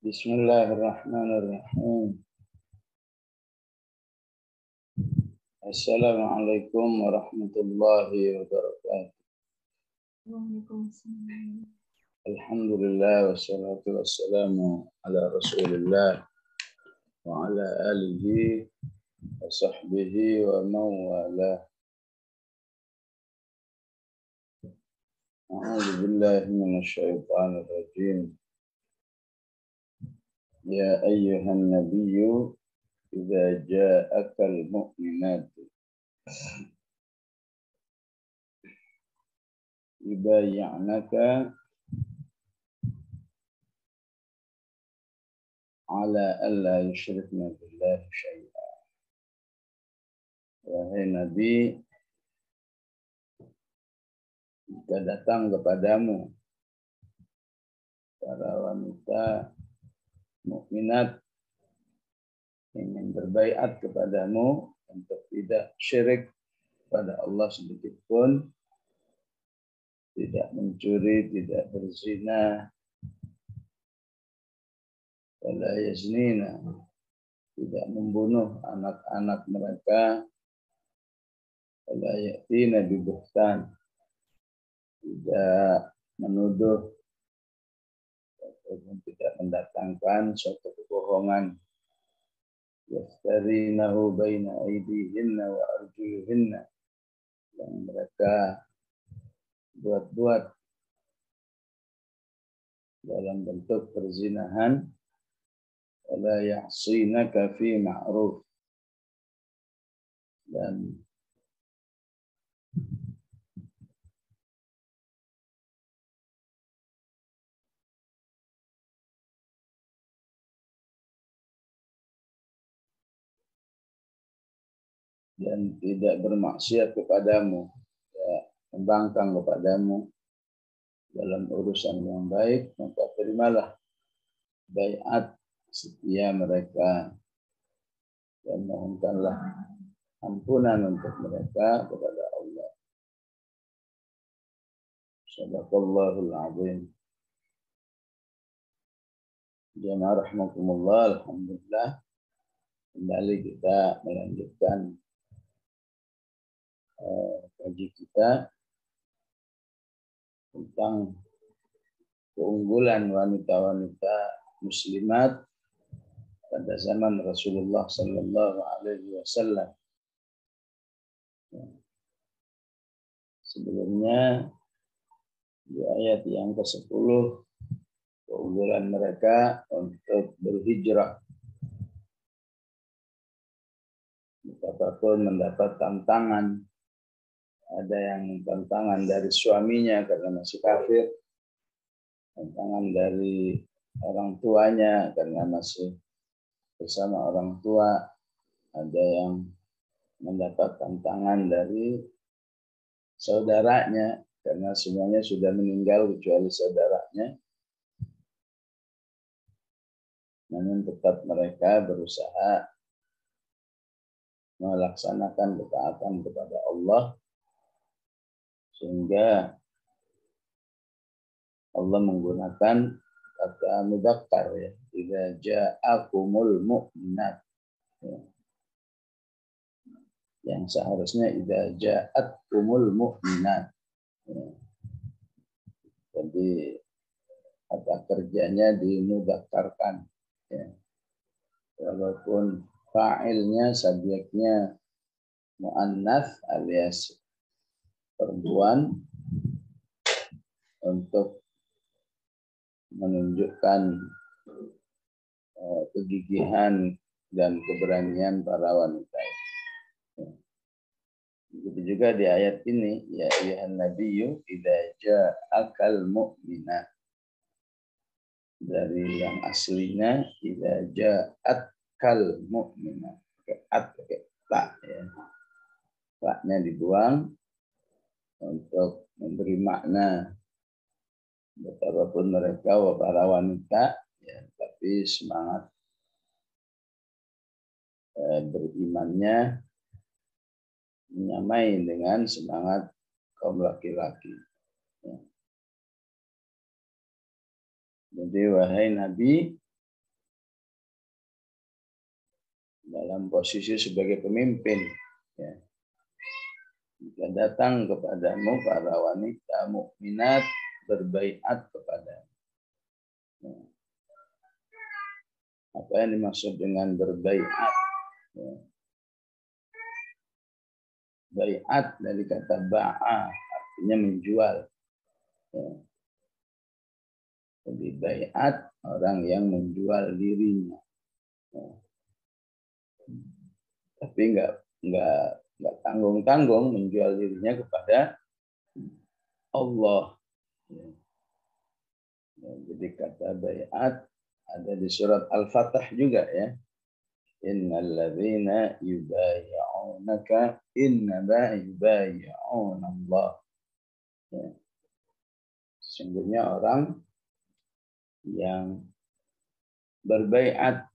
Bismillahirrahmanirrahim. Assalamualaikum warahmatullahi wabarakatuh. Waalaikumsalam. Alhamdulillah wassalatu wassalamu ala Rasulillah wa ala alihi wa sahbihi wa mawala. A'udzu billahi minasyaitonir rajim. Ya ayyuhan nabiyyu idza ja'akal mu'minatu yubayyi'naka ala alla yusyrikna billahi syai'a. Wahai Nabi, jika datang kepadamu para wanita mukminat ingin berbaiat kepadamu untuk tidak syirik pada Allah sedikit pun, tidak mencuri, tidak berzina, wala yaznina, tidak membunuh anak-anak mereka, wala ya'tina bibuhtan, tidak menuduh ataupun tidak mendatangkan suatu kebohongan, yaftarinahu baina aydihinna wa arjulihinna, yang mereka buat-buat dalam bentuk perzinahan, wala ya'sinaka fi ma'ruf, dan tidak bermaksiat kepadamu, ya, membangkang kepadamu dalam urusan yang baik, maka terimalah baiat setia mereka dan mohonkanlah ampunan untuk mereka kepada Allah. Shadaqallahul azim. Jamaah rahimakumullah, alhamdulillah, kembali kita melanjutkan kaji kita tentang keunggulan wanita-wanita muslimat pada zaman Rasulullah sallallahu alaihi wasallam. Sebelumnya di ayat yang ke-10, keunggulan mereka untuk berhijrah. Betapapun mendapat tantangan, ada yang tantangan dari suaminya karena masih kafir, tantangan dari orang tuanya karena masih bersama orang tua, ada yang mendapat tantangan dari saudaranya karena semuanya sudah meninggal kecuali saudaranya, namun tetap mereka berusaha melaksanakan ketaatan kepada Allah, sehingga Allah menggunakan kata mudzakkar, ya, idza ja'akumul mu'minat, ya. Yang seharusnya idza ja'atkumul mu'minat, ya. Jadi kata kerjanya dimudzakarkan, ya. Walaupun fa'ilnya, subjeknya mu'annats alias perempuan, untuk menunjukkan kegigihan dan keberanian para wanita. Begitu juga di ayat ini, ya ayyuhan nabiyyu idza ja'akal mu'minat. Dari yang aslinya idza ja'atkal mu'minat. Pakai ta, ya. Ta-nya dibuang untuk memberi makna betapapun mereka para wanita, ya, tapi semangat berimannya menyamai dengan semangat kaum laki-laki. Ya. Jadi wahai Nabi, dalam posisi sebagai pemimpin. Ya. Jika datang kepadamu para wanita mukminat berbaiat kepadamu. Ya. Apa yang dimaksud dengan berbaiat? Ya. Baiat dari kata ba'a, artinya menjual. Ya. Jadi baiat orang yang menjual dirinya. Ya. Tapi nggak tanggung-tanggung menjual dirinya kepada Allah. Ya. Ya, jadi kata baiat ada di surat Al-Fatah juga ya. Innal ladzina yubayyi'unaka innama yubayyi'una Allah. Ya. Sesungguhnya orang yang berbaiat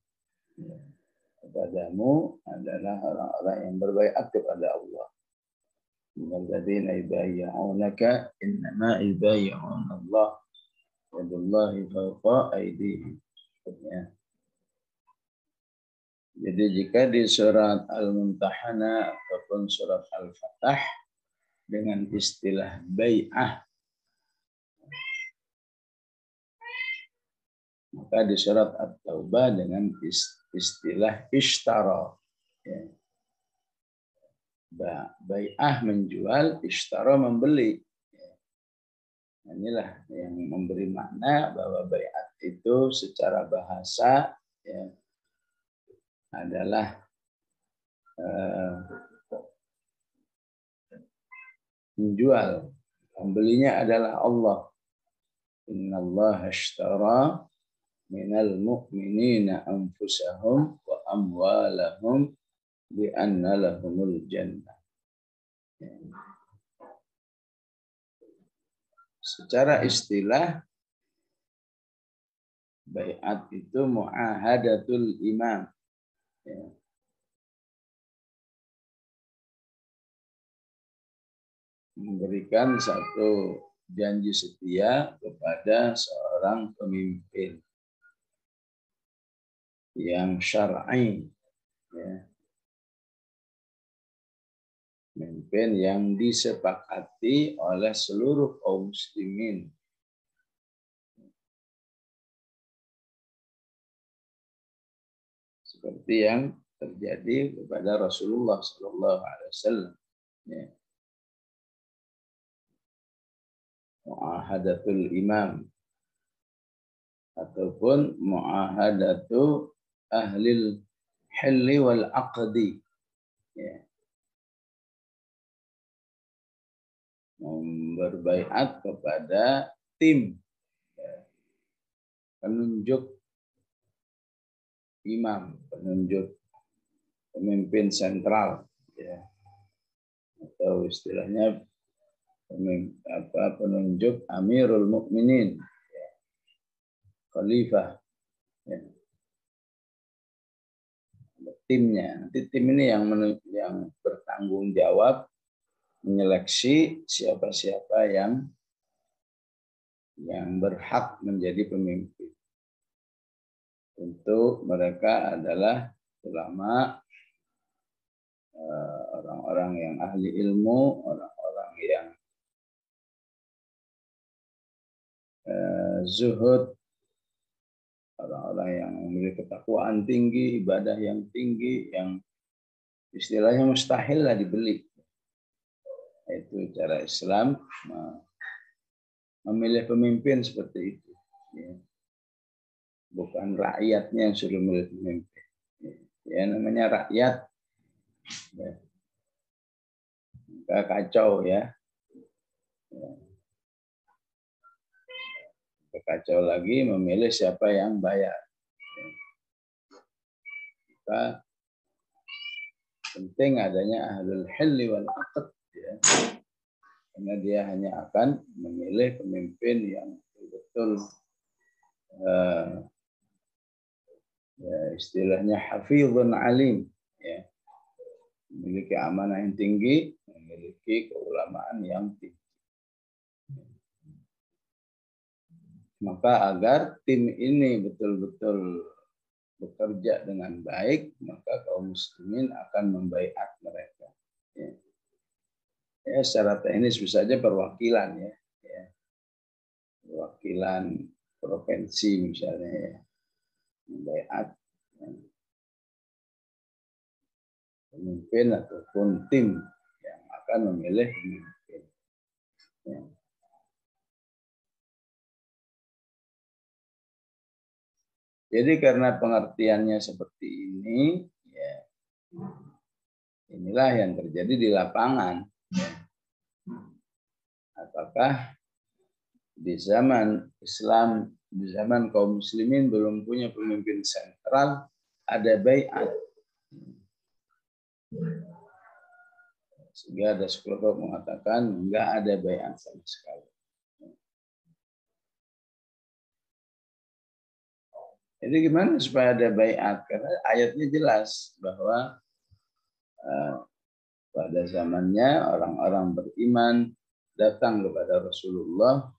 kepadamu adalah orang-orang yang berbaiat kepada Allah. Innal ladzina yubayyi'unaka innama yubayyi'una Allah. Yadullahi fawqa aydihim. Ya. Jadi jika di surat Al-Mumtahanah ataupun surat Al-Fatah dengan istilah bai'ah, maka di surat At-Taubah dengan istilah ishtara. Ya. Bai'ah menjual, ishtara membeli. Ya. Inilah yang memberi makna bahwa bai'at itu secara bahasa ya, adalah menjual, pembelinya adalah Allah. Innallaha ashtara minal mu'minina anfusahum wa amwalahum bi anna lahumul jannah. Secara istilah bai'at itu mu'ahadatul imam. Ya. Memberikan satu janji setia kepada seorang pemimpin yang syar'i, ya. Pemimpin yang disepakati oleh seluruh kaum muslimin. Seperti yang terjadi kepada Rasulullah SAW. Ya. Mu'ahadatul imam ataupun mu'ahadatu ahlil hilli wal aqdi. Ya. Berbaiat kepada tim, ya. Penunjuk imam, penunjuk pemimpin sentral, ya. Atau istilahnya penunjuk Amirul Mukminin, ya. Khalifah, ya. Timnya, nanti tim ini yang bertanggung jawab menyeleksi siapa-siapa yang berhak menjadi pemimpin. Tentu mereka adalah ulama, orang-orang yang ahli ilmu, orang-orang yang zuhud, orang-orang yang memiliki ketakwaan tinggi, ibadah yang tinggi, yang istilahnya mustahil lah dibeli. Itu cara Islam memilih pemimpin seperti itu. Ya. Bukan rakyatnya yang suruh memilih pemimpin. Ya, namanya rakyat. Ya. Kacau ya. Ya. Kacau lagi memilih siapa yang bayar. Maka penting adanya ahlul hilli wal aqd, ya. Karena dia hanya akan memilih pemimpin yang betul ya, istilahnya hafizun alim, ya. Memiliki amanah yang tinggi, memiliki keulamaan yang tinggi. Maka agar tim ini betul-betul bekerja dengan baik, maka kaum muslimin akan membaiat mereka. Ya. Ya, secara teknis bisa saja perwakilan ya. Ya. Perwakilan provinsi misalnya ya. Membaiat ya. Pemimpin ataupun tim yang akan memilih pemimpin. Ya. Jadi karena pengertiannya seperti ini, ya, inilah yang terjadi di lapangan. Ya. Apakah di zaman Islam, di zaman kaum muslimin belum punya pemimpin sentral, ada baiat. Sehingga ada sekelompok mengatakan enggak ada baiat sama sekali. Jadi gimana supaya ada baiat? Karena ayatnya jelas bahwa pada zamannya orang-orang beriman datang kepada Rasulullah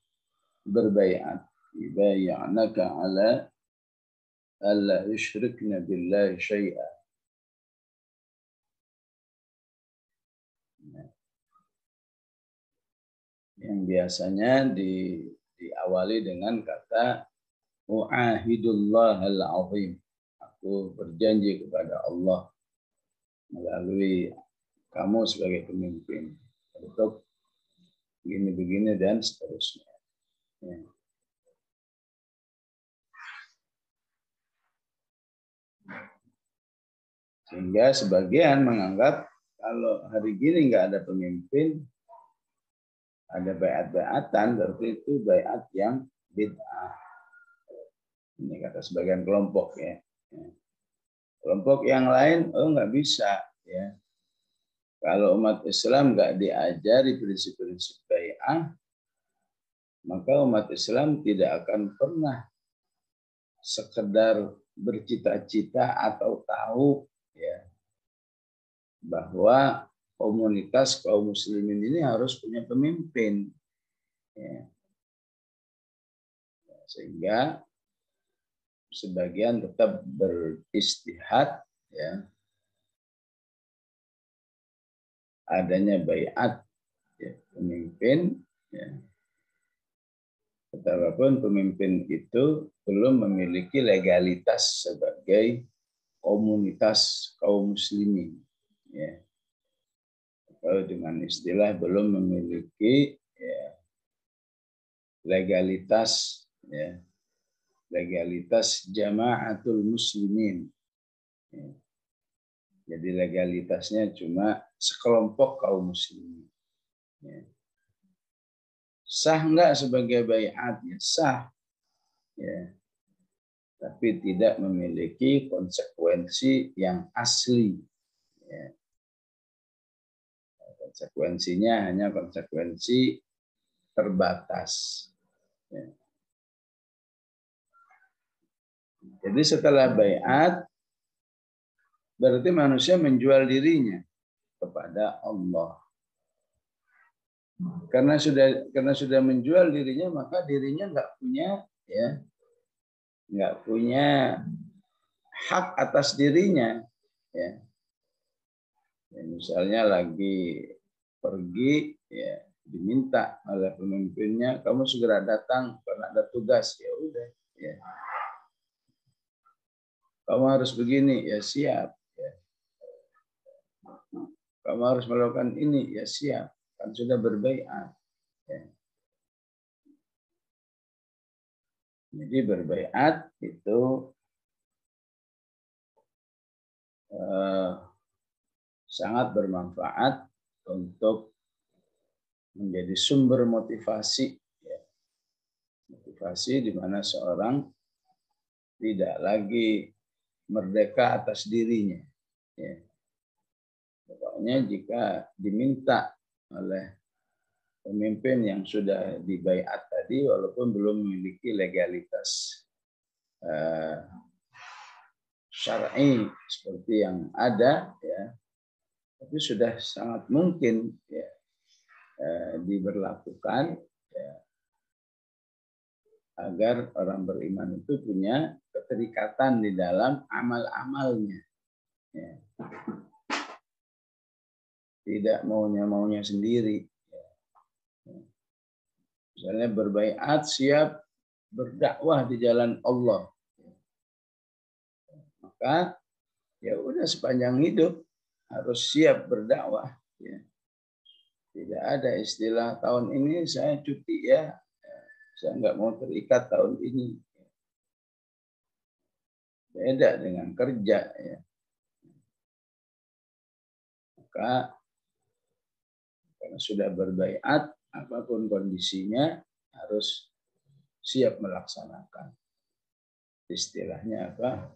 berbaiat. Bay'anaka ala alla yushrikna billahi syai'a. Yang biasanya diawali dengan kata Mu'ahidullahal azim. Aku berjanji kepada Allah melalui kamu sebagai pemimpin untuk begini-begini dan seterusnya. Ya. Sehingga sebagian menganggap kalau hari gini nggak ada pemimpin, ada baiat-baiatan, berarti itu baiat yang bid'ah. Ini kata sebagian kelompok ya. Kelompok yang lain, nggak bisa ya. Kalau umat Islam nggak diajari prinsip-prinsip bai'ah, maka umat Islam tidak akan pernah sekedar bercita-cita atau tahu ya bahwa komunitas kaum muslimin ini harus punya pemimpin. Ya. Sehingga sebagian tetap beristihad ya, adanya baiat ya, pemimpin ya. Betapapun pemimpin itu belum memiliki legalitas sebagai komunitas kaum muslimin ya. Kalau dengan istilah belum memiliki ya, legalitas ya, legalitas jamaatul muslimin. Ya. Jadi legalitasnya cuma sekelompok kaum muslimin. Ya. Sah enggak sebagai baiat? Ya, sah. Ya. Tapi tidak memiliki konsekuensi yang asli. Ya. Konsekuensinya hanya konsekuensi terbatas. Ya. Jadi setelah baiat, berarti manusia menjual dirinya kepada Allah. Karena sudah menjual dirinya, maka dirinya nggak punya hak atas dirinya. Ya. Ya, misalnya lagi pergi, ya diminta oleh pemimpinnya, kamu segera datang karena ada tugas. Ya udah. Ya. Kamu harus begini, ya siap. Ya. Kamu harus melakukan ini, ya siap. Kan sudah berbaiat. Ya. Jadi berbaiat itu sangat bermanfaat untuk menjadi sumber motivasi. Ya. Motivasi di mana seorang tidak lagi merdeka atas dirinya. Ya. Pokoknya jika diminta oleh pemimpin yang sudah dibaiat tadi, walaupun belum memiliki legalitas syar'i seperti yang ada, ya, tapi sudah sangat mungkin ya, diberlakukan ya, agar orang beriman itu punya keterikatan di dalam amal-amalnya. Ya. Tidak maunya sendiri. Misalnya berbaiat, siap berdakwah di jalan Allah. Maka ya udah sepanjang hidup harus siap berdakwah. Ya. Tidak ada istilah tahun ini saya cuti ya, saya nggak mau terikat tahun ini. Beda dengan kerja. Ya. Maka karena sudah berbaiat, apapun kondisinya harus siap melaksanakan. Istilahnya apa?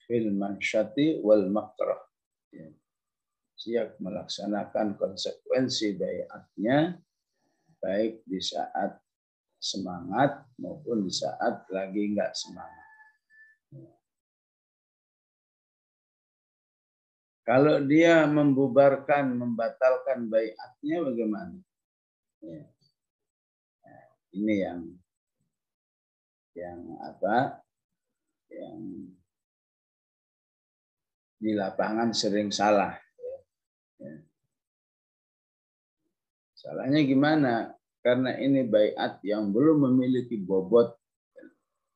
Fil mansyati wal makrah. Ya. Siap melaksanakan konsekuensi baiatnya, baik di saat semangat maupun di saat lagi enggak semangat. Kalau dia membatalkan baiatnya bagaimana? Ya. Nah, ini yang apa? Yang di lapangan sering salah. Ya. Salahnya gimana? Karena ini baiat yang belum memiliki bobot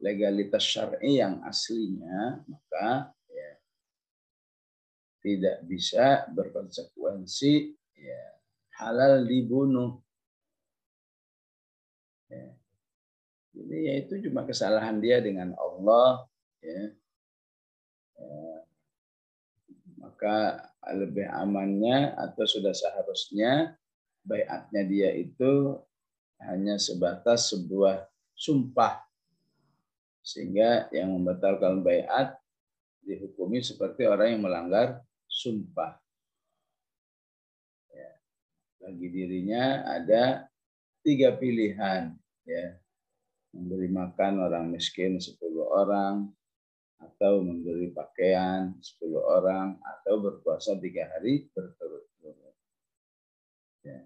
legalitas syar'i yang aslinya, maka ya, tidak bisa berkonsekuensi ya, halal dibunuh. Ya. Jadi ya itu cuma kesalahan dia dengan Allah. Ya. Ya. Maka lebih amannya atau sudah seharusnya baiatnya dia itu hanya sebatas sebuah sumpah. Sehingga yang membatalkan baiat dihukumi seperti orang yang melanggar sumpah. Ya. Bagi dirinya ada 3 pilihan. Ya. Memberi makan orang miskin 10 orang, atau memberi pakaian 10 orang, atau berpuasa 3 hari berturut-turut. Ya.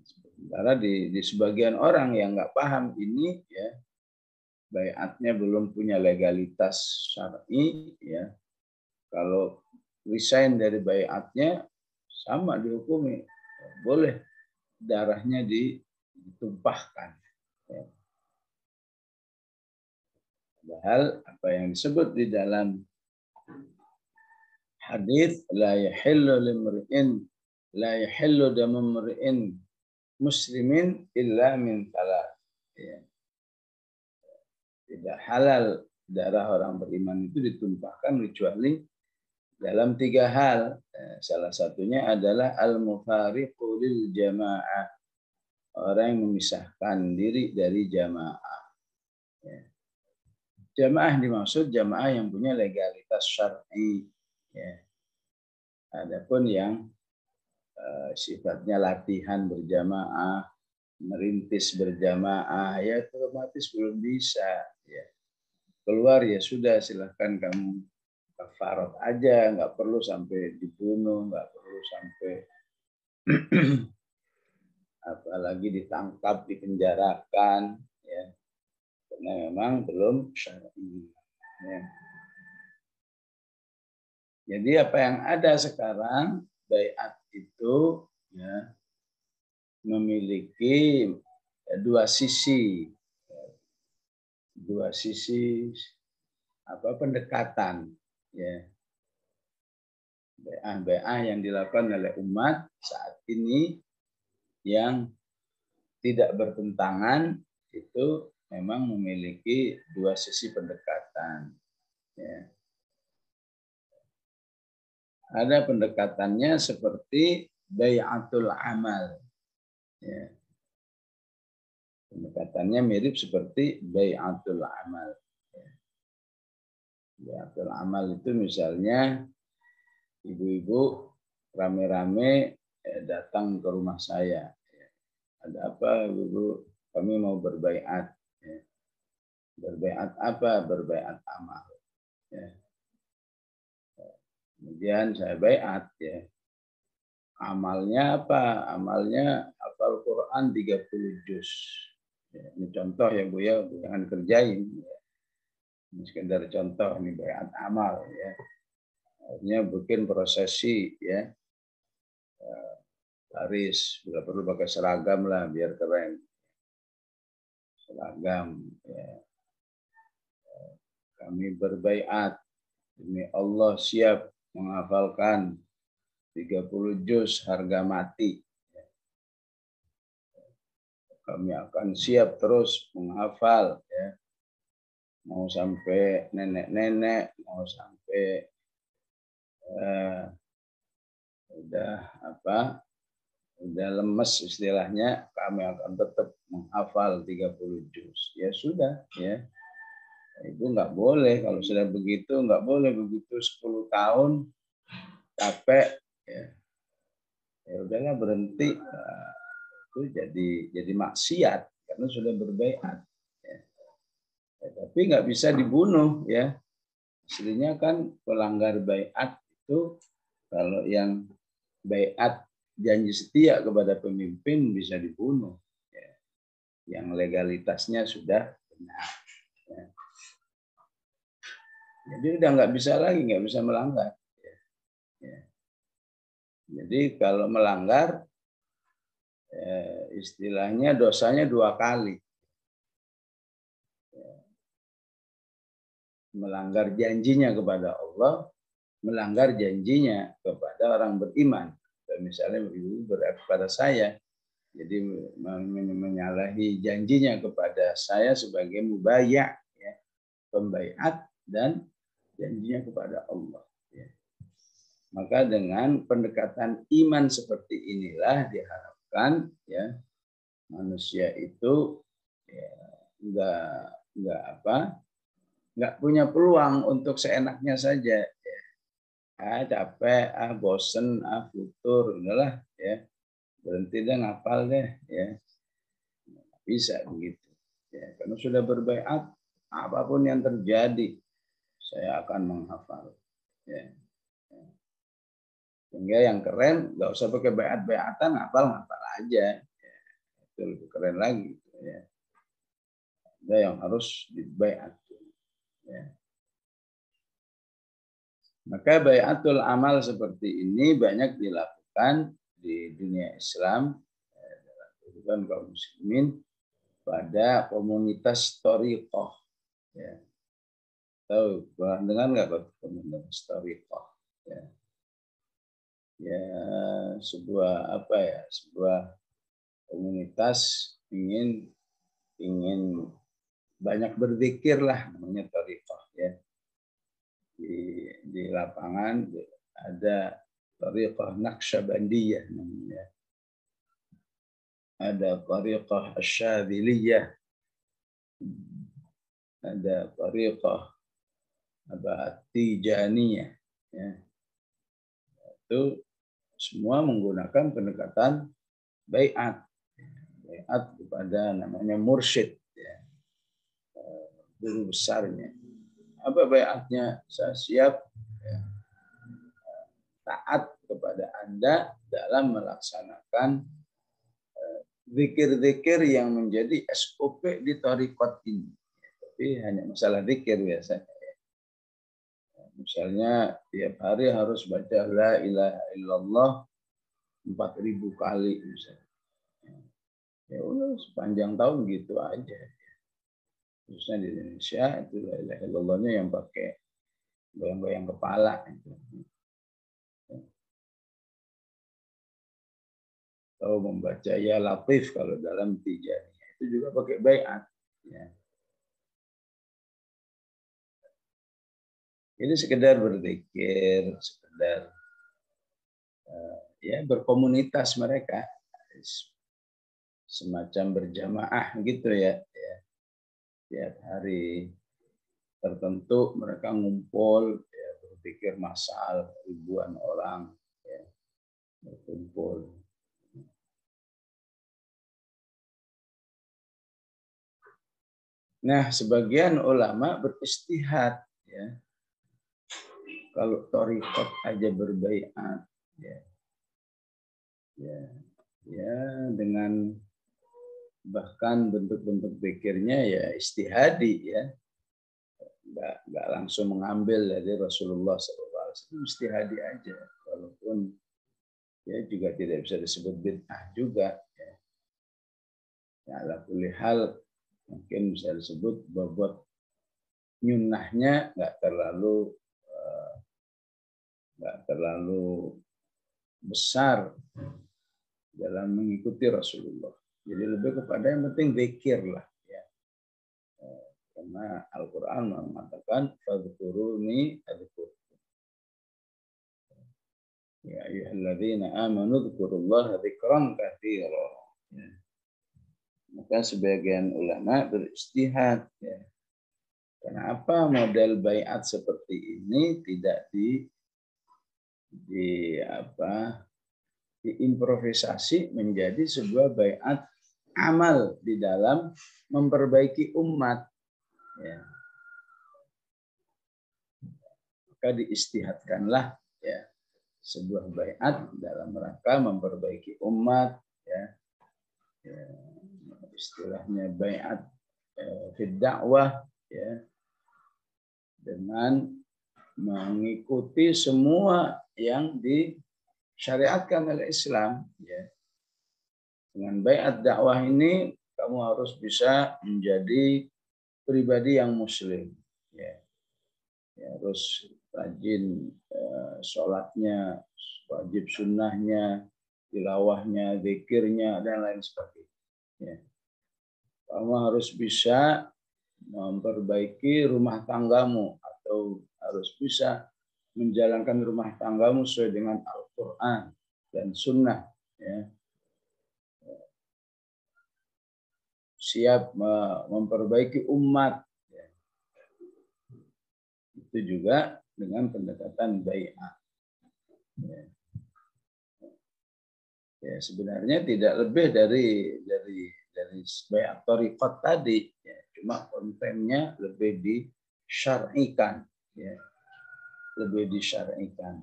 Sementara di sebagian orang yang nggak paham ini, ya, baiatnya belum punya legalitas syar'i, ya. Kalau resign dari baiatnya sama dihukumi, boleh darahnya ditumpahkan. Ya. Padahal apa yang disebut di dalam hadis la yahillu limri'in la yahillu damu mri'in muslimin illa min salat. Ya. Tidak halal darah orang beriman itu ditumpahkan kecuali dalam 3 hal. Salah satunya adalah al-mufariqu lil jamaah. Orang yang memisahkan diri dari jamaah. Ya. Jamaah dimaksud jamaah yang punya legalitas syar'i. Ya. Adapun yang sifatnya latihan berjamaah, merintis berjamaah, ya otomatis belum bisa. Ya. Keluar ya sudah, silahkan kamu kafarat aja, nggak perlu sampai dibunuh, nggak perlu sampai apalagi ditangkap, dipenjarakan, ya. Karena memang belum syar'i. Ya. Jadi apa yang ada sekarang, baiat itu ya, memiliki 2 sisi. 2 sisi apa pendekatan, ya. Baiat yang dilakukan oleh umat saat ini yang tidak bertentangan itu memang memiliki 2 sisi pendekatan. Ya. Ada pendekatannya seperti bai'atul amal. Ya. Pendekatannya mirip seperti bai'atul amal. Ya. Bai'atul amal itu misalnya ibu-ibu rame-rame datang ke rumah saya. Ya. Ada apa, ibu? Kami mau berbaiat. Ya. Berbaiat apa? Berbaiat amal. Ya. Kemudian saya baiat, ya. Amalnya apa? Amalnya hafal Quran 30 juz. Ya, ini contoh ya Bu ya, jangan kerjain. Ini sekedar contoh, ini baiat amal ya. Akhirnya bikin prosesi ya, baris, bila perlu pakai seragam lah biar keren. Seragam ya. Kami berbaiat demi Allah siap menghafalkan 30 juz harga mati. Kami akan siap terus menghafal ya. Mau sampai nenek-nenek, mau sampai udah lemes istilahnya, kami akan tetap menghafal 30 juz. Ya sudah ya. Itu nggak boleh, kalau sudah begitu nggak boleh begitu 10 tahun capek ya. Ya udahlah berhenti. Nah, itu jadi maksiat karena sudah berbaiat. Ya. Ya, tapi nggak bisa dibunuh ya. Aslinya kan pelanggar baiat itu kalau yang baiat janji setia kepada pemimpin bisa dibunuh. Ya. Yang legalitasnya sudah benar. Ya. Jadi udah nggak bisa lagi, nggak bisa melanggar. Ya. Jadi kalau melanggar, istilahnya dosanya 2 kali. Melanggar janjinya kepada Allah, melanggar janjinya kepada orang beriman. Misalnya ibu kepada saya, jadi menyalahi janjinya kepada saya sebagai mubayya, ya, pembaiat, dan janjinya kepada Allah. Ya. Maka dengan pendekatan iman seperti inilah diharapkan ya manusia itu ya, nggak punya peluang untuk seenaknya saja. Ya. Capek, bosen, futur, udahlah ya berhenti deh ngapal deh ya. Bisa begitu. Ya, karena sudah berbaiat, apapun yang terjadi, saya akan menghafal. Ya. Sehingga yang keren, nggak usah pakai baiat-baiatan, ngapal aja. Ya, itu lebih keren lagi. Ya. Ada yang harus dibaiat. Ya. Maka baiatul amal seperti ini banyak dilakukan di dunia Islam, dalam kehidupan kaum muslimin, pada komunitas thariqah. Ya. Tahu, dengan nggak komunitas thariqah? Ya. Ya, sebuah komunitas ingin banyak berzikir lah, namanya thariqah ya. Di lapangan ada thariqah Naqsyabandiyah namanya. Ada thariqah Asyadziliyah. Ada thariqah Tijaniyah ya. Itu semua menggunakan pendekatan baiat kepada namanya mursyid ya. Guru besarnya. Apa baiatnya? Saya siap ya, taat kepada Anda dalam melaksanakan zikir-zikir yang menjadi SOP di thariqat ini. Tapi hanya masalah zikir biasanya. Misalnya tiap hari harus baca la ilaha illallah 4.000 kali misalnya. Ya udah sepanjang tahun gitu aja. Khususnya di Indonesia itu la ilaha illallahnya yang pakai goyang-goyang kepala itu. Atau membaca ya latif kalau dalam tijaniyah itu juga pakai baiat. Ya. Ini sekedar berzikir, sekedar ya berkomunitas mereka, semacam berjamaah gitu ya. Tiap hari tertentu mereka ngumpul, ya, berzikir massal ribuan orang ya, berkumpul. Nah, sebagian ulama beristihad ya. Kalau thariqat aja berbaiat ya. Ya dengan bahkan bentuk-bentuk pikirnya ya istihadi ya, nggak langsung mengambil dari Rasulullah SAW, istihadi aja, walaupun ya juga tidak bisa disebut bid'ah juga ya. Ya ala kulli hal mungkin bisa disebut bobot nyunnahnya nggak terlalu besar dalam mengikuti Rasulullah. Jadi lebih kepada yang penting zikir lah ya. Karena Al-Qur'an mengatakan fadhkuruni adzkurkum. Ya ayyuhalladzina amanu dzkurullaha dzikran katsira. Ya. Maka sebagian ulama beristihad ya. Kenapa model baiat seperti ini tidak diimprovisasi menjadi sebuah baiat amal di dalam memperbaiki umat ya. Maka diistihadkanlah ya sebuah baiat dalam rangka memperbaiki umat ya. Ya istilahnya baiat fid dakwah ya, dengan mengikuti semua yang disyariatkan oleh Islam ya. Dengan baiat dakwah ini kamu harus bisa menjadi pribadi yang muslim ya. Ya harus rajin sholatnya, wajib sunnahnya, tilawahnya, zikirnya dan lain sebagainya ya. Kamu harus bisa memperbaiki rumah tanggamu atau harus bisa menjalankan rumah tanggamu sesuai dengan Al-Quran dan Sunnah ya. Siap memperbaiki umat ya. Itu juga dengan pendekatan bai'ah ya. Ya sebenarnya tidak lebih dari bai'at thariqat tadi ya. Cuma kontennya lebih disyar'ikan ya. Lebih disyar'ikan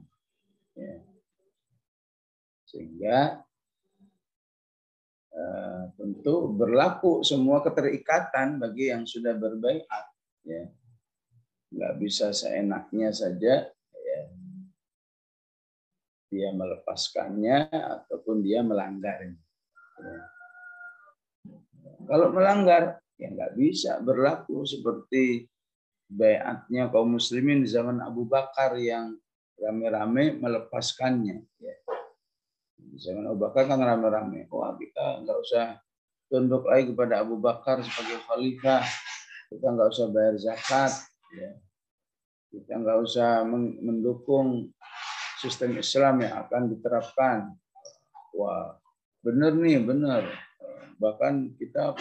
ya. Sehingga tentu berlaku semua keterikatan bagi yang sudah berbaiat ya. Nggak bisa seenaknya saja ya, dia melepaskannya ataupun dia melanggarnya ya. Kalau melanggar ya nggak bisa berlaku seperti baiatnya kaum muslimin di zaman Abu Bakar yang rame-rame melepaskannya ya. Di zaman Abu Bakar kan rame-rame, wah kita nggak usah tunduk lagi kepada Abu Bakar sebagai khalifah, kita nggak usah bayar zakat ya. Kita nggak usah mendukung sistem Islam yang akan diterapkan. Wah benar nih, benar. Bahkan kita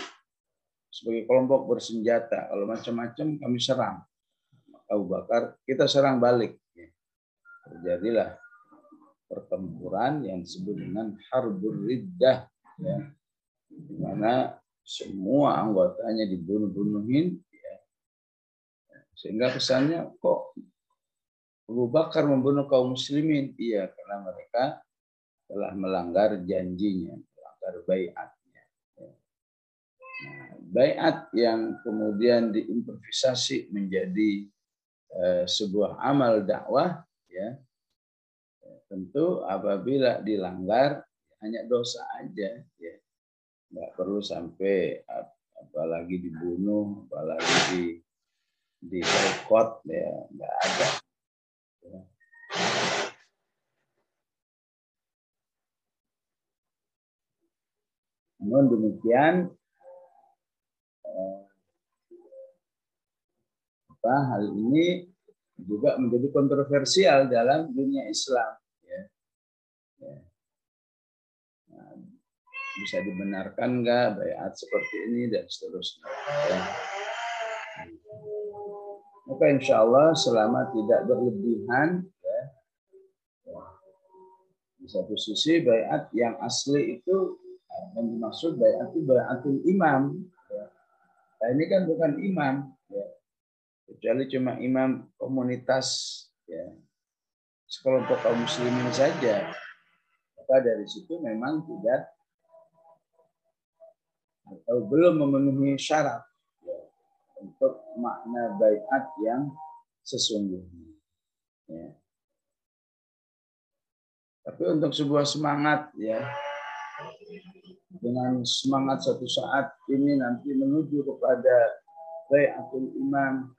sebagai kelompok bersenjata, kalau macam-macam kami serang. Abu Bakar, kita serang balik. Terjadilah pertempuran yang disebut dengan Harbur Riddah, ya, di mana semua anggotanya dibunuh-bunuhin, ya. Sehingga kesannya kok Abu Bakar membunuh kaum muslimin? Iya, karena mereka telah melanggar janjinya, melanggar baiatnya. Nah, baiat yang kemudian diimprovisasi menjadi sebuah amal dakwah, ya, tentu apabila dilanggar hanya dosa aja, ya, nggak perlu sampai apalagi dibunuh, apalagi di boikot, ya nggak ada. Ya. Namun demikian hal ini juga menjadi kontroversial dalam dunia Islam. Ya. Ya. Nah, bisa dibenarkan nggak baiat seperti ini dan seterusnya. Ya. Maka insya Allah selama tidak berlebihan, ya, di satu sisi baiat yang asli itu yang dimaksud baiat itu baiatul imam. Ya. Nah, ini kan bukan imam, ya. Kecuali cuma imam komunitas, ya, sekelompok kaum muslimin saja. Maka dari situ memang tidak atau belum memenuhi syarat ya, untuk makna baiat yang sesungguhnya. Ya. Tapi untuk sebuah semangat ya, dengan semangat suatu saat ini nanti menuju kepada baiatul imam,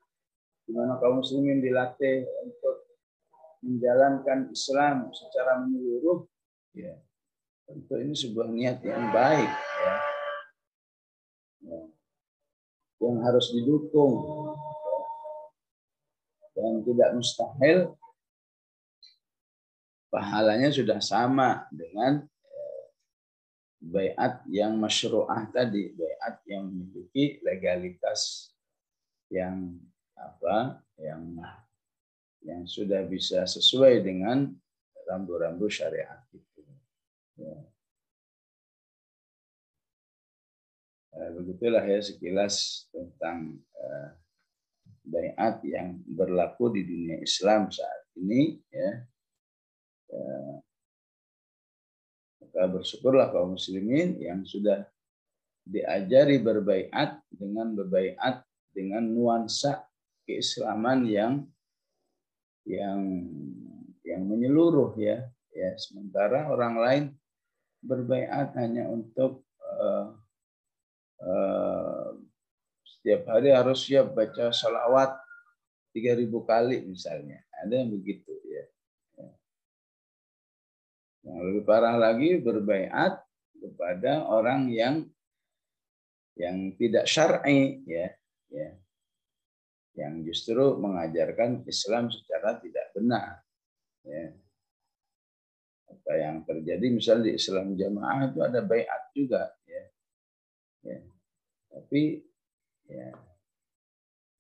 di mana kaum muslimin dilatih untuk menjalankan Islam secara menyeluruh, ya tentu ini sebuah niat yang baik ya, yang harus didukung dan tidak mustahil pahalanya sudah sama dengan baiat yang masyru'ah tadi, baiat yang memiliki legalitas yang yang sudah bisa sesuai dengan rambu-rambu syariat itu. Ya. Begitulah ya sekilas tentang baiat yang berlaku di dunia Islam saat ini ya. Maka bersyukurlah kaum muslimin yang sudah diajari berbaiat dengan nuansa keislaman yang menyeluruh ya. Sementara orang lain berbaiat hanya untuk setiap hari harus siap baca salawat 3.000 kali misalnya. Ada yang begitu ya. Yang lebih parah lagi berbaiat kepada orang yang tidak syar'i ya. Yang justru mengajarkan Islam secara tidak benar. Ya. Apa yang terjadi misalnya di Islam jamaah itu ada baiat juga ya. Tapi ya,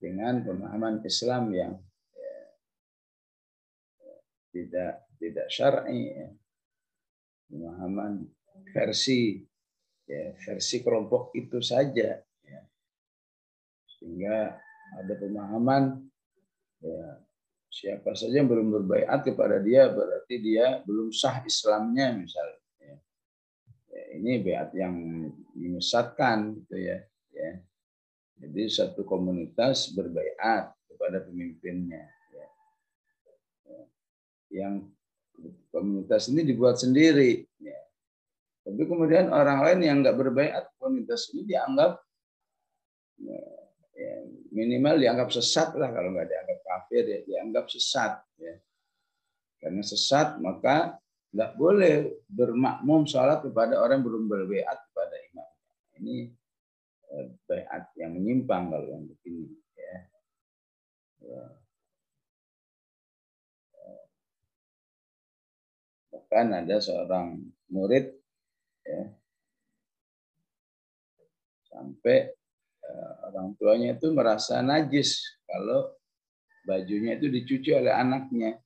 dengan pemahaman Islam yang tidak syar'i ya. Pemahaman versi kelompok itu saja ya. Sehingga ada pemahaman ya, siapa saja yang belum berbaiat kepada dia berarti dia belum sah Islamnya misalnya. Ini baiat yang menyesatkan gitu ya. Jadi satu komunitas berbaiat kepada pemimpinnya. Yang komunitas ini dibuat sendiri. Ya. Tapi kemudian orang lain yang nggak berbaiat komunitas ini dianggap minimal dianggap sesat lah, kalau nggak dianggap kafir ya dianggap sesat. Ya. Karena sesat maka nggak boleh bermakmum sholat kepada orang yang belum berbaiat kepada imam. Ini baiat yang menyimpang kalau yang begini. Ya. Bahkan ada seorang murid ya, sampai orang tuanya itu merasa najis kalau bajunya itu dicuci oleh anaknya.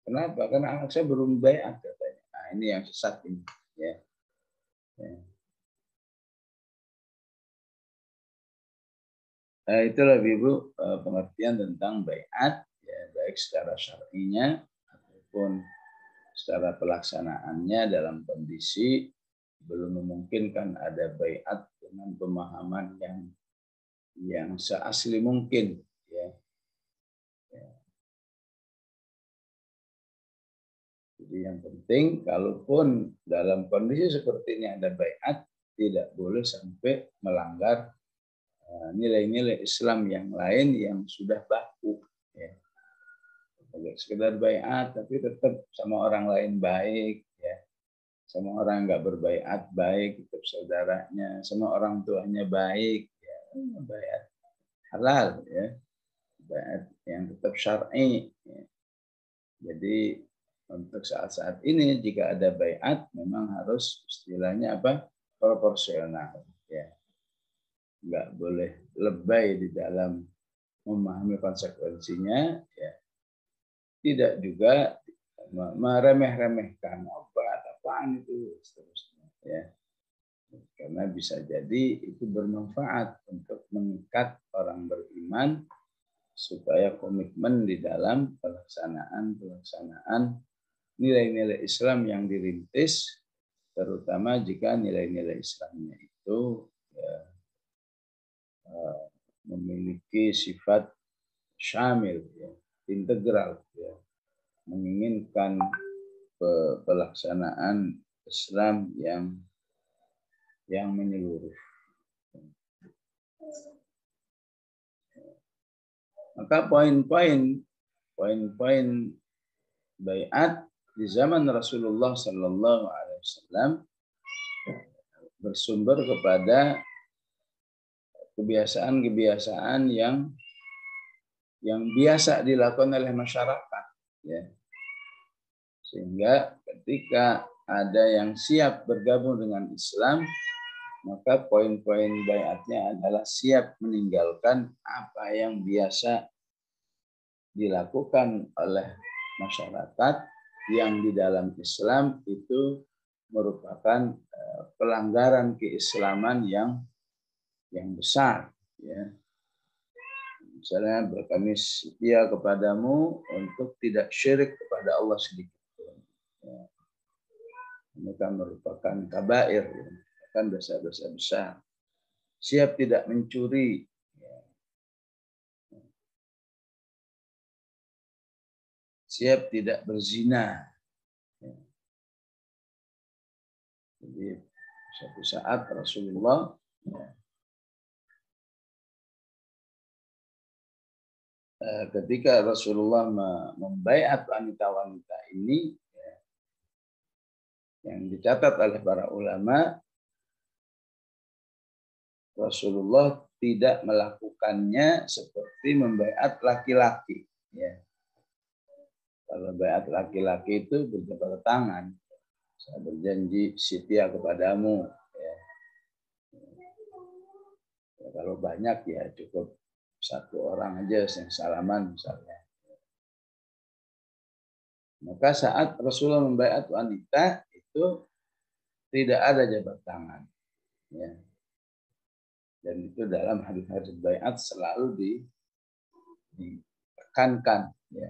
Kenapa? Karena anak saya belum baiat katanya. Nah, ini yang sesat ini. Ya. Nah, itulah Ibu pengertian tentang baiat, ya, baik secara syar'inya ataupun secara pelaksanaannya dalam kondisi belum memungkinkan ada baiat dengan pemahaman yang seasli mungkin. Ya. Jadi yang penting, kalaupun dalam kondisi seperti ini ada baiat, tidak boleh sampai melanggar nilai-nilai Islam yang lain yang sudah baku. Ya. Sekedar baiat, tapi tetap sama orang lain baik. Ya. Sama orang nggak berbaiat baik, tetap saudaranya. Sama orang tuanya baik. Ya. Baiat halal. Ya. Baiat yang tetap syar'i. Ya. Jadi untuk saat-saat ini jika ada baiat memang harus istilahnya proporsional ya, nggak boleh lebay di dalam memahami konsekuensinya ya, tidak juga meremeh-remehkan obat apaan itu seterusnya ya, karena bisa jadi itu bermanfaat untuk mengikat orang beriman supaya komitmen di dalam pelaksanaan nilai-nilai Islam yang dirintis, terutama jika nilai-nilai Islamnya itu ya, memiliki sifat syamil, ya, integral, ya, menginginkan pelaksanaan Islam yang menyeluruh. Maka poin-poin baiat di zaman Rasulullah Sallallahu Alaihi Wasallam bersumber kepada kebiasaan-kebiasaan yang biasa dilakukan oleh masyarakat, ya. Sehingga ketika ada yang siap bergabung dengan Islam, maka poin-poin baiatnya adalah siap meninggalkan apa yang biasa dilakukan oleh masyarakat yang di dalam Islam itu merupakan pelanggaran keislaman yang besar, ya. Misalnya, kami setia kepadamu untuk tidak syirik kepada Allah sedikit pun. Ya. Mereka merupakan kabair, ya, merupakan dosa-dosa besar. Siap tidak mencuri, ya. Siap tidak berzina. Ya. Jadi suatu saat Rasulullah, ya, ketika Rasulullah membaiat wanita-wanita ini, ya, yang dicatat oleh para ulama, Rasulullah tidak melakukannya seperti membaiat laki-laki. Ya. Kalau baiat laki-laki itu berjabat tangan, saya berjanji setia kepadamu. Ya. Ya, kalau banyak ya cukup satu orang aja yang salaman misalnya. Maka saat Rasulullah membaiat wanita itu tidak ada jabat tangan, ya. Dan itu dalam hadis-hadis baiat selalu ditekankan, ya.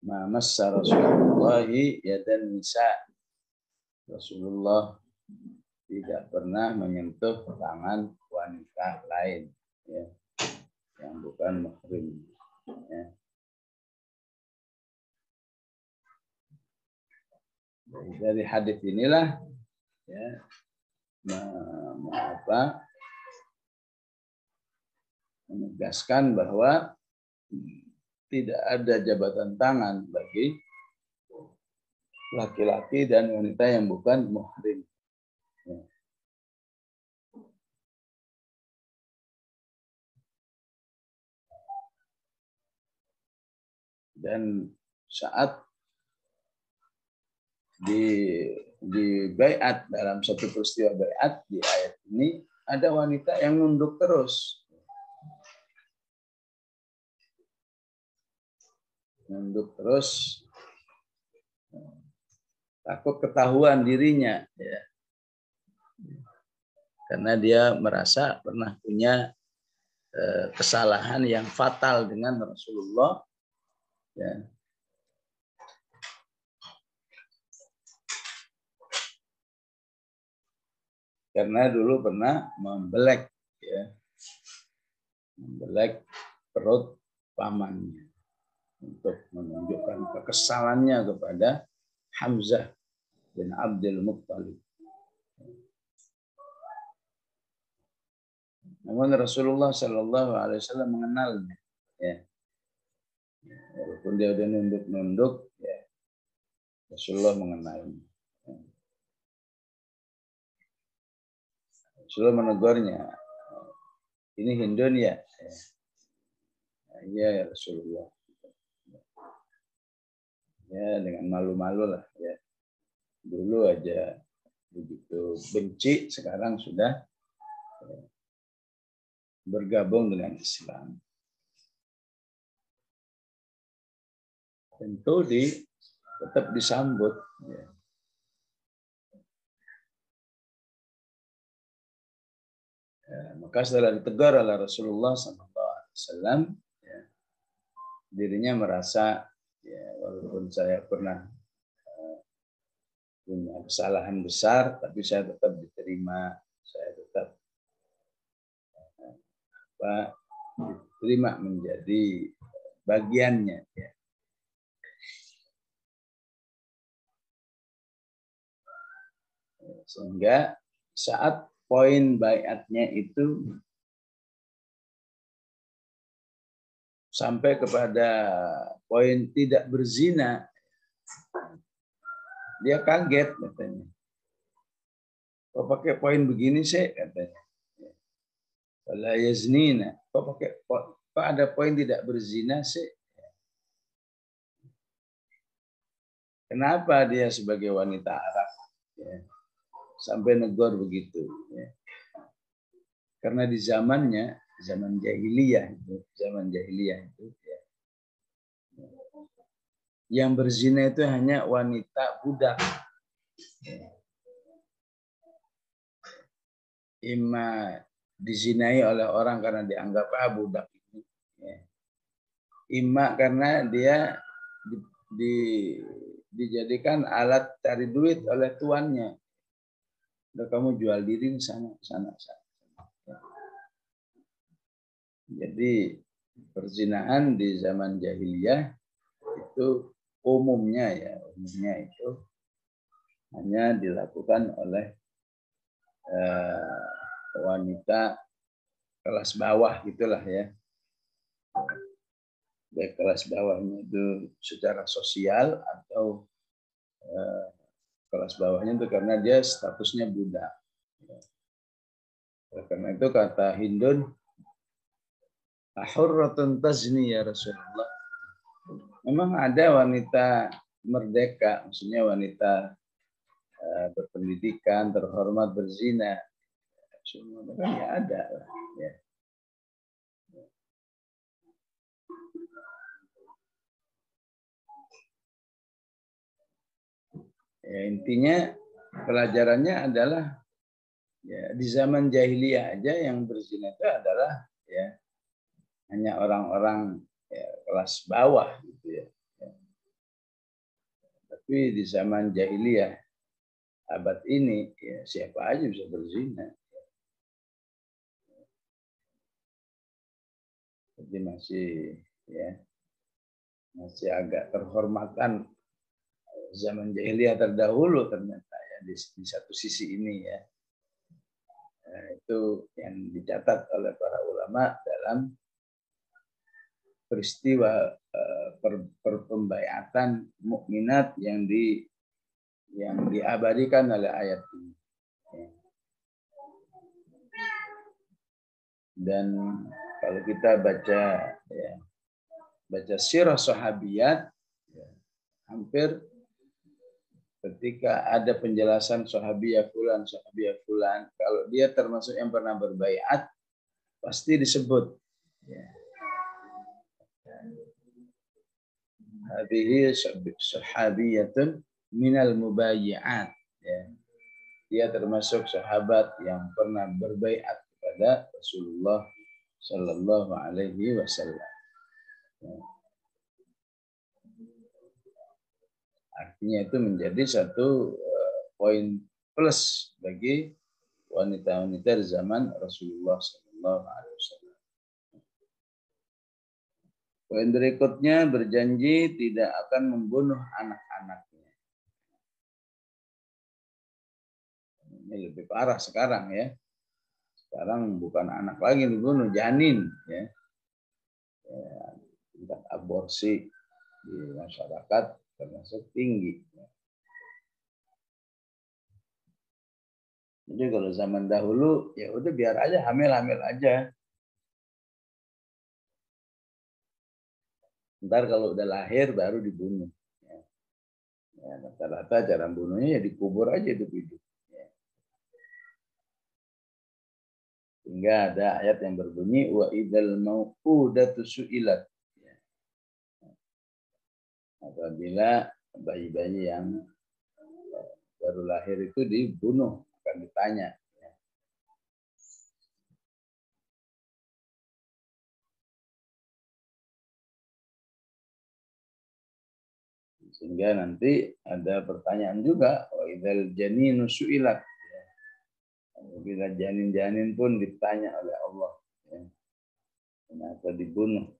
Ma massa Rasulullah yadan nisa. Rasulullah tidak pernah menyentuh tangan wanita lain, ya, yang bukan mahrim, ya. Dari hadis inilah, ya, menegaskan bahwa tidak ada jabatan tangan bagi laki-laki dan wanita yang bukan muhrim. Ya. Dan saat di baiat, dalam satu peristiwa baiat di ayat ini, ada wanita yang nunduk terus. Nunduk terus, takut ketahuan dirinya, ya. Karena dia merasa pernah punya kesalahan yang fatal dengan Rasulullah, ya. Karena dulu pernah membelek, ya, membelek perut pamannya untuk menunjukkan kekesalannya kepada Hamzah bin Abdul Muttalib. Namun Rasulullah Shallallahu Alaihi Wasallam mengenalnya, ya. Walaupun dia udah nunduk-nunduk, ya, Rasulullah mengenalnya. Rasulullah menegurnya, ini Hindun ya? Iya ya Rasulullah. Ya, dengan malu-malu lah, ya. Dulu aja begitu benci, sekarang sudah, ya, bergabung dengan Islam. Tentu tetap disambut, ya. Ya, maka setelah ditegur oleh Rasulullah SAW, ya, dirinya merasa, ya, walaupun saya pernah punya kesalahan besar, tapi saya tetap diterima diterima, saya tetap diterima menjadi bagiannya. Ya. Sehingga saat poin baiatnya itu sampai kepada poin tidak berzina, dia kaget katanya. Kok pakai poin begini sih katanya. Wala yaznina. Kok ada poin tidak berzina sih? Kenapa dia sebagai wanita Arab ya, sampai negor begitu? Ya. Karena di zamannya, zaman jahiliyah itu ya, yang berzina itu hanya wanita budak. Ya. Ima dizinai oleh orang karena dianggap budak ini. Ya. Ima karena dia dijadikan alat cari duit oleh tuannya. Udah kamu jual diri sana. Jadi perzinahan di zaman jahiliyah itu umumnya itu hanya dilakukan oleh wanita kelas bawah gitulah ya. Baik kelas bawahnya itu secara sosial atau kelas bawahnya itu karena dia statusnya budak. Karena itu kata Hindun, ahurratun tazni ya Rasulullah. Memang ada wanita merdeka, maksudnya wanita berpendidikan, terhormat, berzina. Semua kan ya ada lah. Ya. Ya, intinya pelajarannya adalah ya, di zaman jahiliyah aja yang berzina itu adalah ya hanya orang-orang ya, kelas bawah gitu ya. Tapi di zaman jahiliyah abad ini ya siapa aja bisa berzina. Jadi masih agak terhormatan zaman jahiliyah terdahulu ternyata ya di satu sisi ini ya. Nah, itu yang dicatat oleh para ulama dalam peristiwa perpembaiatan mukminat yang diabadikan oleh ayat ini. Dan kalau kita baca sirah sahabiyat, ya, hampir ketika ada penjelasan sahabiyah fulan, kalau dia termasuk yang pernah berbaiat, pasti disebut. Ya. Hadhihi sahabiyatun minal mubayyi'at. Ya. Dia termasuk sahabat yang pernah berbaiat kepada Rasulullah Sallallahu Alaihi Wasallam. Ya. Artinya itu menjadi satu poin plus bagi wanita-wanita di zaman Rasulullah Sallallahu Alaihi Wasallam. Poin berikutnya berjanji tidak akan membunuh anak-anaknya. Ini lebih parah sekarang ya. Sekarang bukan anak lagi dibunuh, janin ya. Tingkat aborsi di masyarakat termasuk tinggi. Jadi kalau zaman dahulu ya udah biar aja hamil aja. Ntar kalau udah lahir baru dibunuh. Ya, rata-rata cara bunuhnya ya dikubur aja hidup-hidup. Ya. Hingga ada ayat yang berbunyi wa idzal mau'udatu su'ilat. Ya. Apabila bayi-bayi yang baru lahir itu dibunuh akan ditanya. Sehingga nanti ada pertanyaan juga, wa idzal janinu su'ilat. Bila janin-janin pun ditanya oleh Allah, ya, kenapa dibunuh?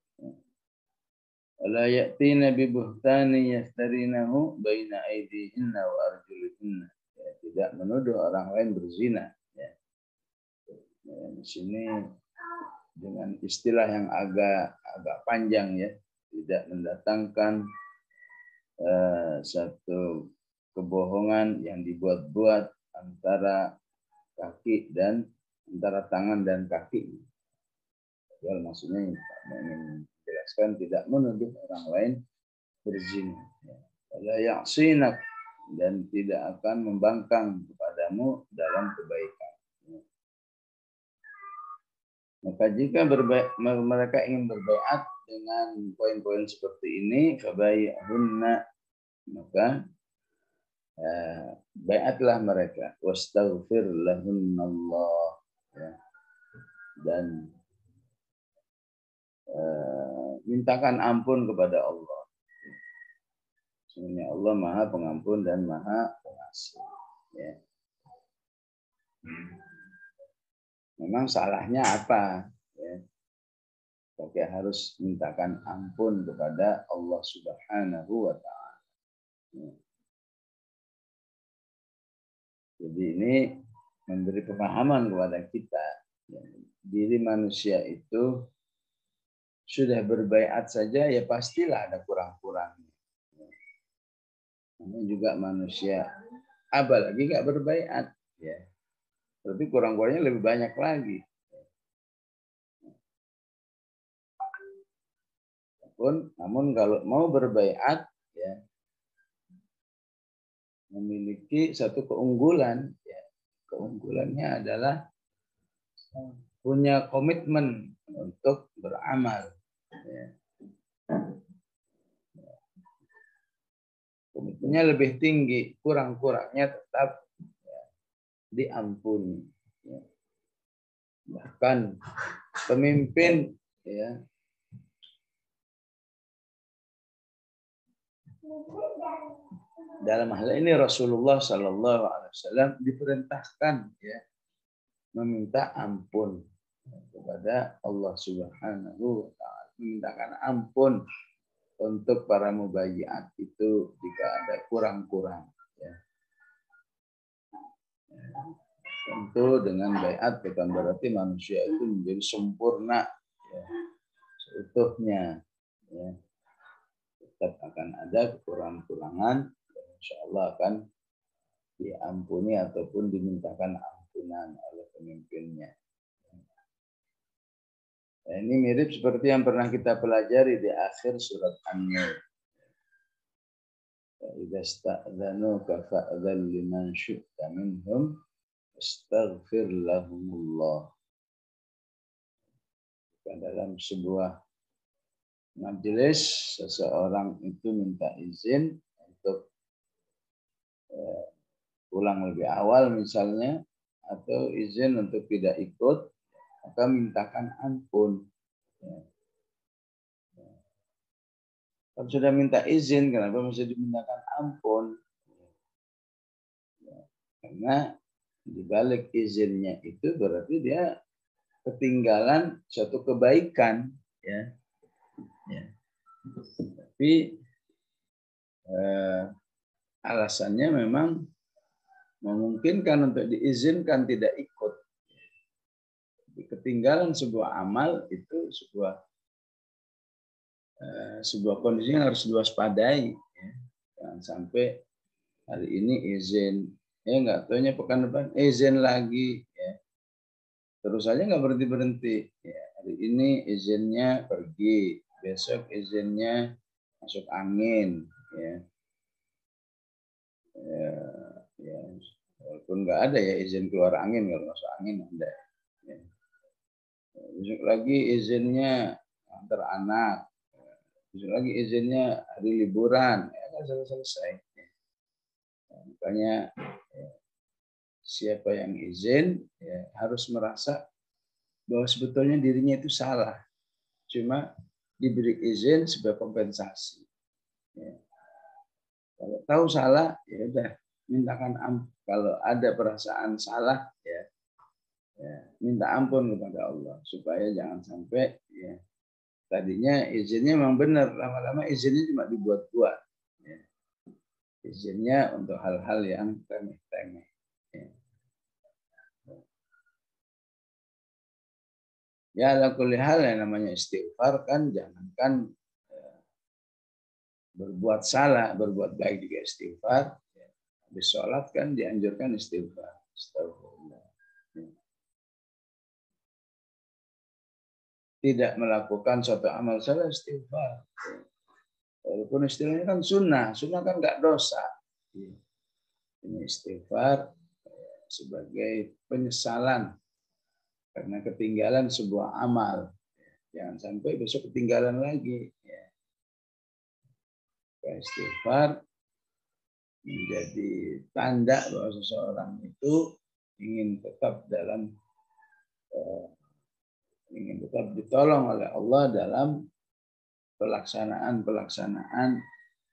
Wala ya'tina bi buhtani yaftarinahu baina aydihinna wa arjulihinna. Ya, tidak menuduh orang lain berzina. Ya. Ya, di sini dengan istilah yang agak panjang, ya, tidak mendatangkan satu kebohongan yang dibuat-buat antara kaki dan antara tangan dan kaki. Ya, maksudnya ingin menjelaskan tidak menuduh orang lain berzina. Wala ya'sinak, dan tidak akan membangkang kepadamu dalam kebaikan. Maka jika mereka ingin berbaiat dengan poin-poin seperti ini, fabayyihunna, maka baiatlah mereka, wastaghfir lahunallah, ya, dan mintakan ampun kepada Allah. Sebenarnya Allah Maha Pengampun dan Maha Pengasih. Ya. Memang salahnya apa? Ya. Tapi harus mintakan ampun kepada Allah Subhanahu wa Ta'ala. Ya. Jadi ini memberi pemahaman kepada kita. Ya. Diri manusia itu sudah berbaiat saja, ya pastilah ada kurang-kurangnya. Ini juga manusia, apalagi nggak berbaiat, ya. Tapi kurang-kurangnya lebih banyak lagi. Namun kalau mau berbaiat, ya, memiliki satu keunggulan, ya. Keunggulannya adalah punya komitmen untuk beramal. Ya. Komitmennya lebih tinggi, kurang-kurangnya tetap, ya, diampuni. Ya. Bahkan pemimpin, ya, dalam hal ini Rasulullah Sallallahu Alaihi Wasallam diperintahkan, ya, meminta ampun kepada Allah Subhanahu wa Ta'ala, memintakan ampun untuk para mubayyi'at itu jika ada kurang-kurang, ya. Tentu dengan baiat bukan berarti manusia itu menjadi sempurna, ya, seutuhnya, ya. Tetap akan ada kekurangan-kurangan, insya Allah akan diampuni ataupun dimintakan ampunan oleh pemimpinnya. Nah, ini mirip seperti yang pernah kita pelajari di akhir surat An-Nur. Idza sta'dzanuka fa'dzan liman syi'ta minhum astaghfir lahumullah. Dalam sebuah majelis, seseorang itu minta izin untuk pulang lebih awal misalnya, atau izin untuk tidak ikut, maka mintakan ampun. Ya. Kalau sudah minta izin, kenapa masih dimintakan ampun? Ya. Karena di balik izinnya itu berarti dia ketinggalan suatu kebaikan, ya. Ya. Tapi alasannya memang memungkinkan untuk diizinkan tidak ikut. Ketinggalan sebuah amal itu sebuah kondisi yang harus diwaspadai, ya. Jangan sampai hari ini izin, ya nggak taunya pekan depan izin lagi, ya. Terus aja nggak berhenti, ya. Hari ini izinnya pergi, besok izinnya masuk angin, ya. Ya, walaupun nggak ada ya izin keluar angin, kalau masuk angin ada, ya. Besok lagi izinnya antar anak, besok lagi izinnya hari liburan, ya kan selesai. Makanya ya, siapa yang izin, ya, harus merasa bahwa sebetulnya dirinya itu salah, cuma diberi izin sebagai kompensasi. Ya. Kalau tahu salah, ya udah mintakan ampun. Kalau ada perasaan salah, ya Ya, minta ampun kepada Allah supaya jangan sampai ya, tadinya izinnya memang benar, lama-lama izinnya cuma dibuat-buat. Ya. Izinnya untuk hal-hal yang remeh-temeh. Ya. Ya, ala kulli hal yang namanya istighfar kan jangankan berbuat salah, berbuat baik juga istighfar. Ya. Habis sholat kan dianjurkan istighfar. Astagfirullah. Ya. Tidak melakukan suatu amal salah istighfar. Walaupun istilahnya kan sunnah kan nggak dosa. Ini istighfar sebagai penyesalan karena ketinggalan sebuah amal. Jangan sampai besok ketinggalan lagi. Istighfar menjadi tanda bahwa seseorang itu ingin tetap ditolong oleh Allah dalam pelaksanaan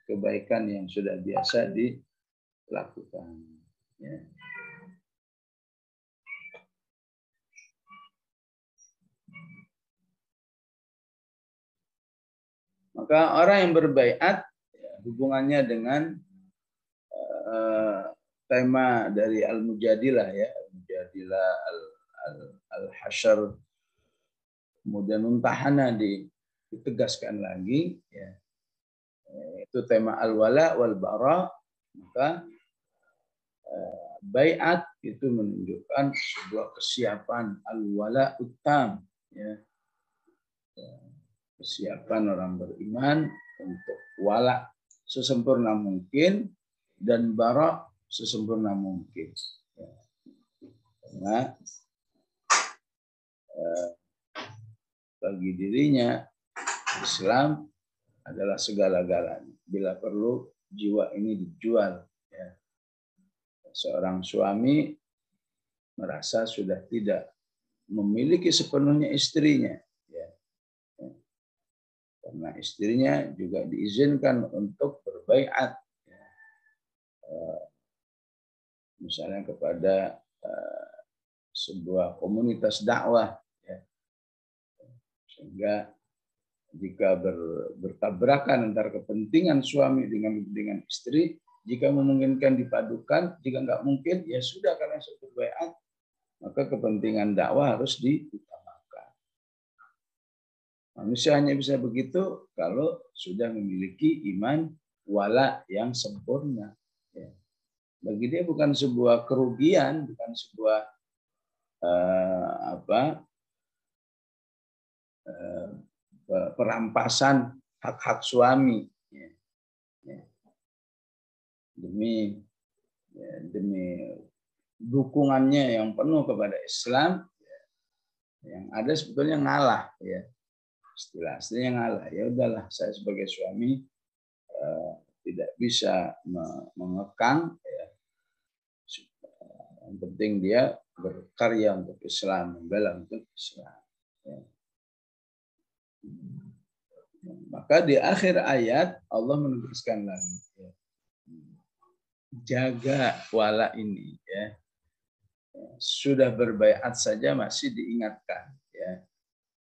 kebaikan yang sudah biasa dilakukan. Ya. Maka orang yang berbaiat hubungannya dengan tema dari Al-Mujadilah ya, Al-Mujadilah, Al-Hasyr, kemudian Mumtahana ditegaskan lagi ya. Itu tema al-wala wal bara, maka baiat itu menunjukkan sebuah kesiapan al-wala uttam ya. Kesiapan orang beriman untuk wala sesempurna mungkin dan bara sesempurna mungkin. Ya. Karena bagi dirinya Islam adalah segala-galanya. Bila perlu jiwa ini dijual. Ya. Seorang suami merasa sudah tidak memiliki sepenuhnya istrinya. Ya. Ya. Karena istrinya juga diizinkan untuk berbaiat. Ya. Misalnya kepada sebuah komunitas dakwah. Ya. Sehingga jika bertabrakan antara kepentingan suami dengan kepentingan istri, jika memungkinkan dipadukan, jika nggak mungkin, ya sudah karena sudah berbaiat, maka kepentingan dakwah harus diutamakan. Manusia hanya bisa begitu kalau sudah memiliki iman wala yang sempurna. Ya. Bagi dia bukan sebuah kerugian, bukan sebuah perampasan hak-hak suami ya. Ya. Demi dukungannya yang penuh kepada Islam ya. Yang ada sebetulnya ngalah ya, istilahnya ngalah. Ya udahlah, saya sebagai suami tidak bisa mengekang ya. Yang penting dia berkarya untuk Islam, membela untuk Islam ya. Maka di akhir ayat Allah menegaskan lagi ya, jaga wala ini ya. Sudah berbaiat saja masih diingatkan ya.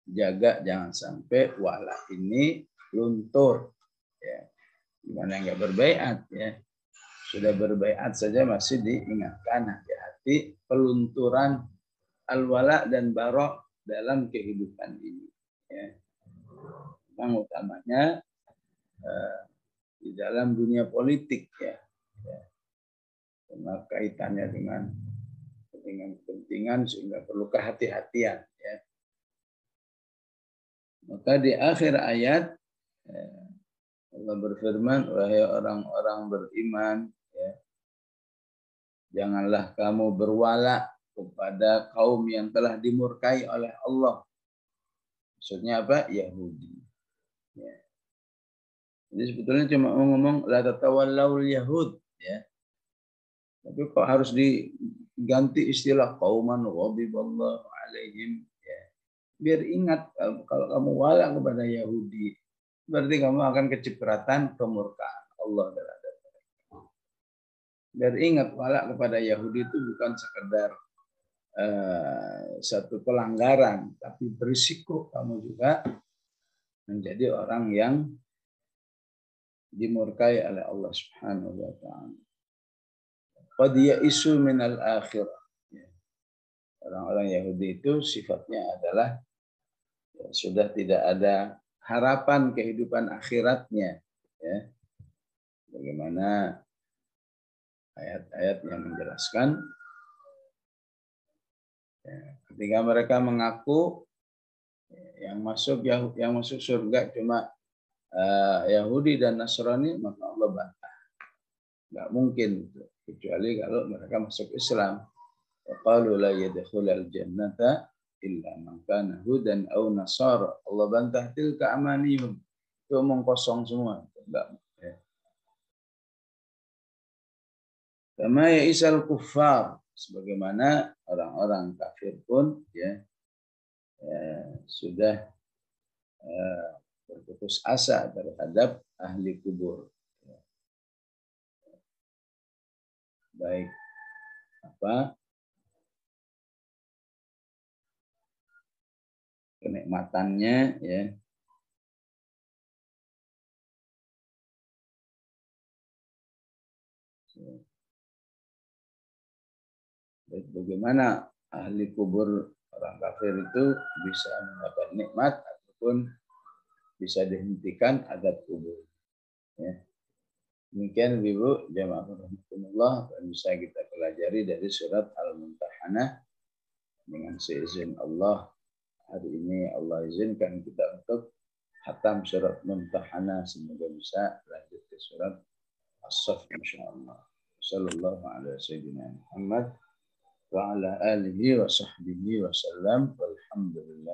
Jaga jangan sampai wala ini luntur ya. Gimana enggak berbaiat ya. Sudah berbaiat saja masih diingatkan, hati-hati pelunturan al-wala dan bara dalam kehidupan ini ya. Yang utamanya di dalam dunia politik ya. Karena kaitannya dengan kepentingan sehingga perlu kehati-hatian ya. Maka di akhir ayat Allah berfirman, wahai orang-orang beriman ya, janganlah kamu berwala kepada kaum yang telah dimurkai oleh Allah. Maksudnya apa? Yahudi. Ya. Jadi sebetulnya cuma ngomong la tatawallaul yahud ya. Tapi kok harus diganti istilah qauman ghadiballahu alaihim ya. Biar ingat kalau kamu wala kepada Yahudi, berarti kamu akan kecipratan kemurkaan Allah terhadap mereka. Biar ingat wala kepada Yahudi itu bukan sekedar satu pelanggaran, tapi berisiko kamu juga menjadi orang yang dimurkai oleh Allah Subhanahu wa taala. Qad ya'isu minal akhirah. Orang-orang Yahudi itu sifatnya adalah sudah tidak ada harapan kehidupan akhiratnya, ya. Bagaimana ayat-ayat yang menjelaskan ya, ketika mereka mengaku yang masuk surga cuma Yahudi dan Nasrani, maka Allah bantah. Nggak mungkin, kecuali kalau mereka masuk Islam. Qalu la yadkhulul jannata illa man kana hudan aw nasara. Allah bantah tilka amanihum. Itu omong kosong semua. Enggak. Ya. Kama ya'isal kuffar, sebagaimana orang-orang kafir pun ya, sudah berputus asa terhadap ahli kubur. Baik kenikmatannya ya, bagaimana ahli kubur orang kafir itu bisa mendapat nikmat ataupun bisa dihentikan azab kubur. Ya. Demikian Ibu jamaah rahmatullah yang bisa kita pelajari dari surat Al-Mumtahanah. Dengan seizin Allah, hari ini Allah izinkan kita untuk khatam surat Mumtahanah, semoga bisa lanjut ke surat As-Saff insyaallah. Sallallahu alaihi wasallam Muhammad wa ala alihi wa sahbihi wa sallam walhamdulillah.